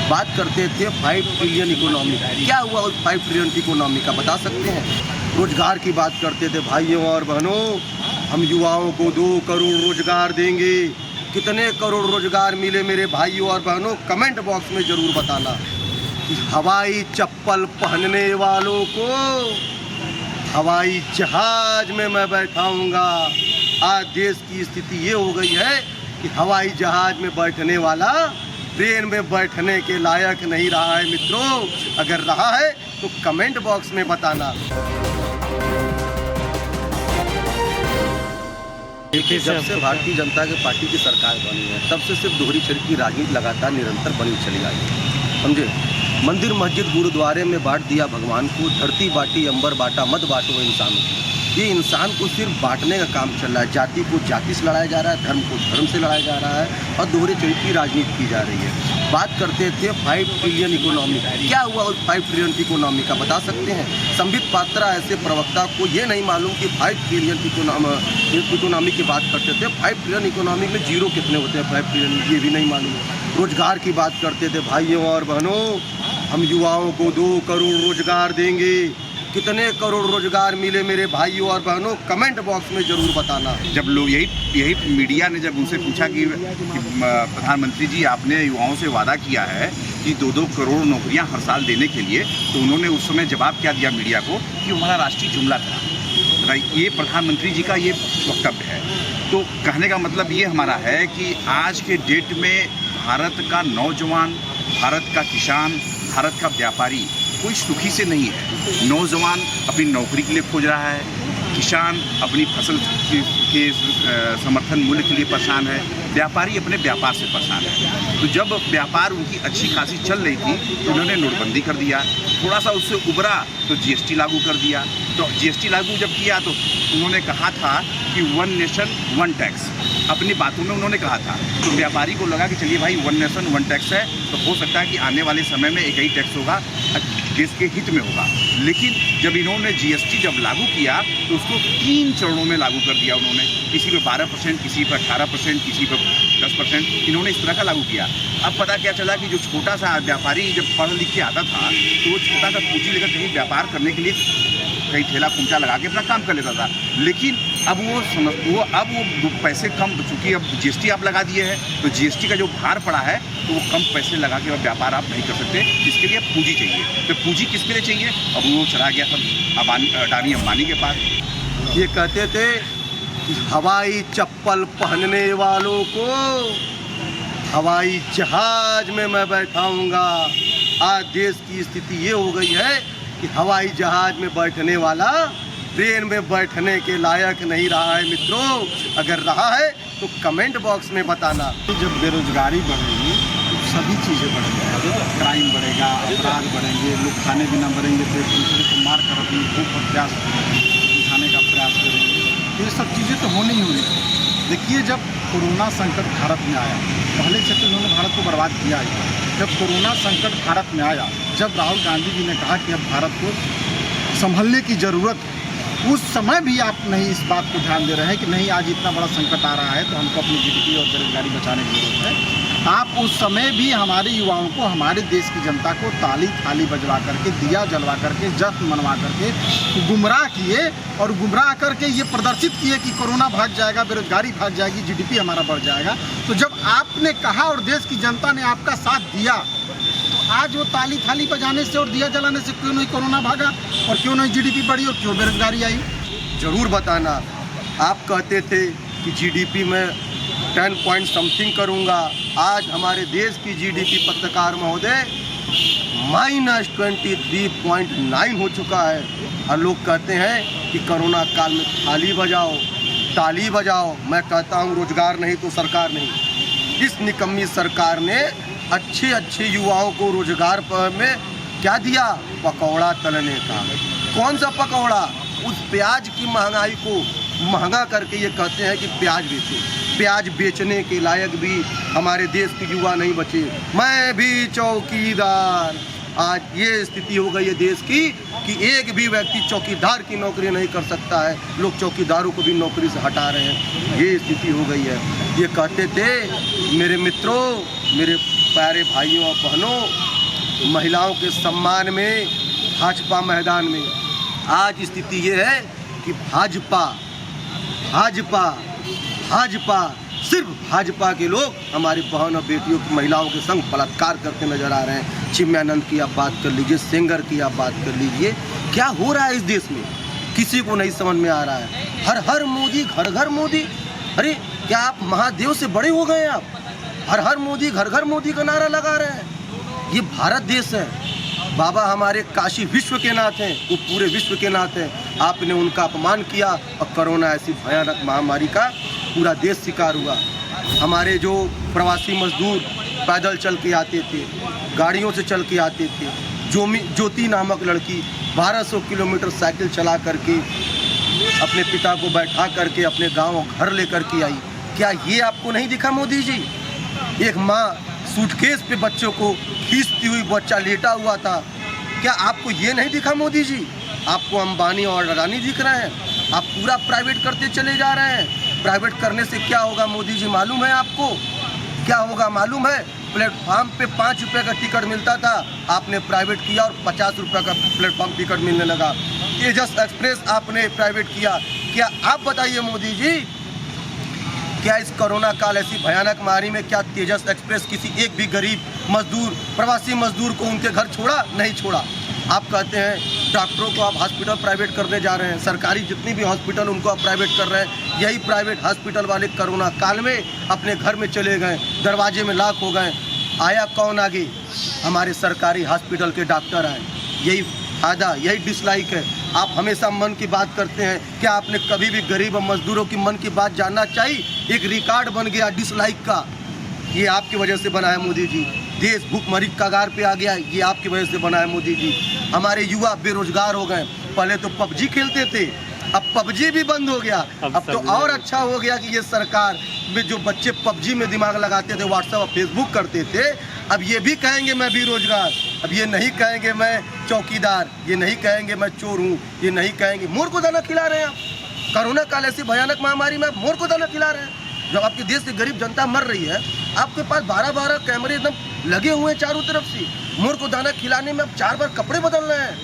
बात करते थे 5 ट्रिलियन इकोनॉमी। क्या हुआ उस 5 ट्रिलियन इकोनॉमी का, बता सकते हैं? रोजगार की बात करते थे, भाइयों और बहनों हम युवाओं को 2 करोड़ रोजगार देंगे। कितने करोड़ रोजगार मिले मेरे भाइयों और बहनों, कमेंट बॉक्स में ज़रूर बताना। हवाई चप्पल पहनने वालों को हवाई जहाज में मैं बैठाऊंगा। आज देश की स्थिति ये हो गई है कि हवाई जहाज में बैठने वाला ट्रेन में बैठने के लायक नहीं रहा है मित्रों। अगर रहा है तो कमेंट बॉक्स में बताना। देखिए, जब से भारतीय जनता पार्टी की सरकार बनी है तब से सिर्फ दोहरी चरित्र की राजनीति लगातार निरंतर बनी चली आई है, समझे। मंदिर मस्जिद गुरुद्वारे में बांट दिया भगवान को, धरती बांटी अंबर बांटा मत बांटो इंसानों को। ये इंसान को सिर्फ बांटने का काम चल रहा है। जाति को जाति से लड़ाया जा रहा है, धर्म को धर्म से लड़ाया जा रहा है और दोहरे चरित्र की राजनीति की जा रही है। बात करते थे 5 ट्रिलियन इकोनॉमी। क्या हुआ उस 5 ट्रिलियन इकोनॉमी का, बता सकते हैं? संबित पात्रा ऐसे प्रवक्ता को ये नहीं मालूम कि 5 ट्रिलियन इकोनॉमी की बात करते थे। 5 ट्रिलियन इकोनॉमी में जीरो कितने होते हैं 5 ट्रिलियन, ये भी नहीं मालूम। रोजगार की बात करते थे, भाइयों और बहनों हम युवाओं को 2 करोड़ रोजगार देंगे। कितने करोड़ रोजगार मिले मेरे भाइयों और बहनों, कमेंट बॉक्स में ज़रूर बताना। जब लोग यही मीडिया ने जब उनसे पूछा कि प्रधानमंत्री जी आपने युवाओं से वादा किया है कि 2-2 करोड़ नौकरियां हर साल देने के लिए, तो उन्होंने उस समय जवाब क्या दिया मीडिया को कि हमारा राष्ट्रीय जुमला था। ये प्रधानमंत्री जी का ये वक्तव्य है। तो कहने का मतलब ये हमारा है कि आज के डेट में भारत का नौजवान, भारत का किसान, भारत का व्यापारी कोई सुखी से नहीं है। नौजवान अपनी नौकरी के लिए खोज रहा है, किसान अपनी फसल के समर्थन मूल्य के लिए परेशान है, व्यापारी अपने व्यापार से परेशान है। तो जब व्यापार उनकी अच्छी खासी चल रही थी तो उन्होंने नोटबंदी कर दिया, थोड़ा सा उससे उभरा तो जीएसटी लागू कर दिया। तो जीएसटी लागू जब किया तो उन्होंने कहा था कि 1 नेशन 1 टैक्स, अपनी बातों में उन्होंने कहा था। तो व्यापारी को लगा कि चलिए भाई 1 नेशन 1 टैक्स है तो हो सकता है कि आने वाले समय में एक ही टैक्स होगा, देश के हित में होगा। लेकिन जब इन्होंने जीएसटी जब लागू किया तो उसको 3 चरणों में लागू कर दिया उन्होंने। किसी पे 12%, किसी पे 18%, किसी पे 10%, इन्होंने इस तरह का लागू किया। अब पता क्या चला कि जो छोटा सा व्यापारी जब पढ़ लिख के आता था तो वो छोटा सा पूंजी लेकर कहीं व्यापार करने के लिए कहीं ठेला कुंचा लगा के अपना काम कर लेता था। लेकिन अब वो पैसे कम, चूँकि अब जीएसटी आप लगा दिए हैं तो जीएसटी का जो भार पड़ा है तो वो कम पैसे लगा के व्यापार आप नहीं कर सकते। इसके लिए पूंजी चाहिए। तो पूंजी किसके लिए चाहिए? अब वो चला गया था अडानी अंबानी के पास। ये कहते थे कि हवाई चप्पल पहनने वालों को हवाई जहाज में मैं बैठाऊंगा। आज देश की स्थिति ये हो गई है कि हवाई जहाज में बैठने वाला ट्रेन में बैठने के लायक नहीं रहा है मित्रों। अगर रहा है तो कमेंट बॉक्स में बताना। जब बेरोजगारी बढ़ेगी तो सभी चीज़ें बढ़ेंगी, क्राइम बढ़ेगा, अपराध बढ़ेंगे, लोग खाने बिना मरेंगे तो एक दूसरे को मार कर अपनी भूख और प्यास दिखाने का प्रयास करेंगे। तो ये सब चीज़ें तो होनी ही होनी। देखिए, जब कोरोना संकट भारत में आया, पहले से तो उन्होंने भारत को बर्बाद किया ही। जब कोरोना संकट भारत में आया, जब राहुल गांधी जी ने कहा कि अब भारत को संभलने की ज़रूरत है, उस समय भी आप नहीं इस बात को ध्यान दे रहे हैं कि नहीं आज इतना बड़ा संकट आ रहा है तो हमको अपनी जीडीपी और बेरोजगारी बचाने की जरूरत है। आप उस समय भी हमारे युवाओं को, हमारे देश की जनता को ताली थाली बजवा करके, दिया जलवा करके, जश्न मनवा करके गुमराह किए और गुमराह करके ये प्रदर्शित किए कि कोरोना भाग जाएगा, बेरोजगारी भाग जाएगी, जीडीपी हमारा बढ़ जाएगा। तो जब आपने कहा और देश की जनता ने आपका साथ दिया तो आज वो ताली थाली बजाने से और दिया जलाने से क्यों नहीं कोरोना भागा और क्यों नहीं जीडीपी बढ़ी और क्यों बेरोजगारी आई? ज़रूर बताना। आप कहते थे कि जीडीपी में 10 पॉइंट समथिंग करूंगा। आज हमारे देश की जीडीपी पत्रकार महोदय -23.9 हो चुका है। और लोग कहते हैं कि कोरोना काल में थाली बजाओ, ताली बजाओ। मैं कहता हूँ रोजगार नहीं तो सरकार नहीं। इस निकम्मी सरकार ने अच्छे युवाओं को रोजगार में क्या दिया? पकौड़ा तलने का। कौन सा पकौड़ा? उस प्याज की महंगाई को महंगा करके ये कहते हैं कि प्याज बेचे। प्याज बेचने के लायक भी हमारे देश के युवा नहीं बचे। मैं भी चौकीदार। आज ये स्थिति हो गई है देश की कि एक भी व्यक्ति चौकीदार की नौकरी नहीं कर सकता है। लोग चौकीदारों को भी नौकरी से हटा रहे हैं। ये स्थिति हो गई है। ये कहते थे मेरे मित्रों, मेरे प्यारे भाइयों और बहनों, महिलाओं के सम्मान में भाजपा मैदान में आज स्थिति ये है कि भाजपा भाजपा भाजपा सिर्फ भाजपा के लोग हमारी बहन और बेटियों की महिलाओं के संग बलात्कार करते नजर आ रहे हैं। चिन्मयानंद की आप बात कर लीजिए, सेंगर की आप बात कर लीजिए, क्या हो रहा है इस देश में किसी को नहीं समझ में आ रहा है। हर हर मोदी, घर घर मोदी। अरे क्या आप महादेव से बड़े हो गए? आप हर हर मोदी, घर घर मोदी का नारा लगा रहे हैं। ये भारत देश है। बाबा हमारे काशी विश्व के नाथ हैं, वो पूरे विश्व के नाथ हैं। आपने उनका अपमान किया और कोरोना ऐसी भयानक महामारी का पूरा देश शिकार हुआ। हमारे जो प्रवासी मजदूर पैदल चल के आते थे, गाड़ियों से चल के आते थे, ज्योति नामक लड़की 1200 किलोमीटर साइकिल चला करके अपने पिता को बैठा करके अपने गांव घर लेकर के आई। क्या ये आपको नहीं दिखा मोदी जी? एक माँ सूटकेस पे बच्चों को खींचती हुई, बच्चा लेटा हुआ था। क्या आपको ये नहीं दिखा मोदी जी? आपको अंबानी और अडानी दिख रहे हैं? आप पूरा प्राइवेट करते चले जा रहे हैं। प्राइवेट करने से क्या होगा मोदी जी मालूम है आपको? क्या होगा मालूम है? प्लेटफार्म पे 5 रुपये का टिकट मिलता था, आपने प्राइवेट किया और 50 रुपये का प्लेटफार्म टिकट मिलने लगा। तेजस एक्सप्रेस आपने प्राइवेट किया। क्या आप बताइए मोदी जी, क्या इस कोरोना काल ऐसी भयानक महामारी में क्या तेजस एक्सप्रेस किसी एक भी गरीब मजदूर, प्रवासी मजदूर को उनके घर छोड़ा? नहीं छोड़ा। आप कहते हैं डॉक्टरों को आप हॉस्पिटल प्राइवेट करने जा रहे हैं, सरकारी जितनी भी हॉस्पिटल उनको आप प्राइवेट कर रहे हैं। यही प्राइवेट हॉस्पिटल वाले कोरोना काल में अपने घर में चले गए, दरवाजे में लॉक हो गए। आया कौन आगे? हमारे सरकारी हॉस्पिटल के डॉक्टर आए। यही फायदा, यही डिसलाइक है। आप हमेशा मन की बात करते हैं, क्या आपने कभी भी गरीब और मजदूरों की मन की बात जानना चाहिए? एक रिकॉर्ड बन गया डिसलाइक का, ये आपकी वजह से बना है मोदी जी। देश भूखमरी कगार पे आ गया, ये आपकी वजह से बना है मोदी जी। हमारे युवा बेरोजगार हो गए। पहले तो पबजी खेलते थे, अब पबजी भी बंद हो गया। अब तो और अच्छा हो गया कि ये सरकार में जो बच्चे पबजी में दिमाग लगाते थे, व्हाट्सएप और फेसबुक करते थे, अब ये भी कहेंगे मैं बेरोजगार। अब ये नहीं कहेंगे मैं चौकीदार, ये नहीं कहेंगे मैं चोर हूँ, ये नहीं कहेंगे। मोर को दाना खिला रहे हैं आप। कोरोना काल ऐसी भयानक महामारी में आप मोर को दाना खिला रहे हैं। जब आपके देश की गरीब जनता मर रही है, आपके पास 12-12 कैमरे एकदम लगे हुए हैं चारों तरफ से। मोर को दाना खिलाने में आप 4 बार कपड़े बदल रहे हैं।